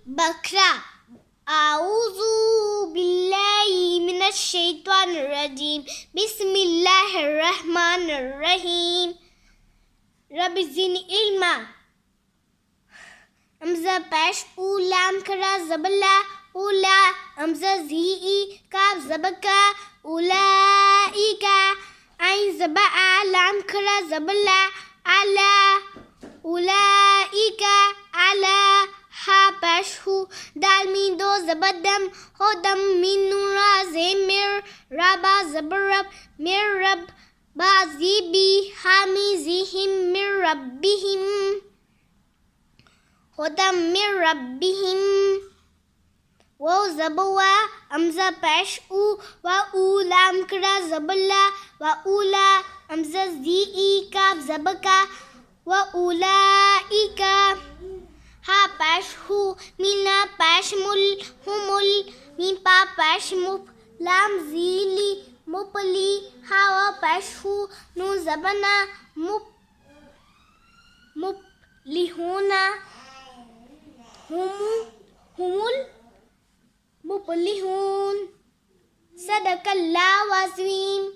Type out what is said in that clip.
بکرا اعوذ باللہ من الشیطان الرجیم بسم اللہ الرحمن الرحیم رب زدنی علما امزہ پیش او لام کرا زبلا اولا امزہ زی کاف زبکا اولائکا عین زبا لام کرا زبلا علا اولائکا علا ہا پیش ہو دال مین دو زبدم ہو دم مین نورا زمر ربا زبرب مر رب بازی بی حامی زیہم مر ربہم ہدم من ربہم و زبوا امزہ پیش او و اولام کرا زبلا و اولا امزہ زی کاف زبکا و اولائکا ہا پیش ہو مینا پیش مل ہمل مین پا پیش مپ لام زیلی مپلی ہا و پیش ہو نو زبنا مپ لہونا ہمل مپلہون صدق اللہ العظیم.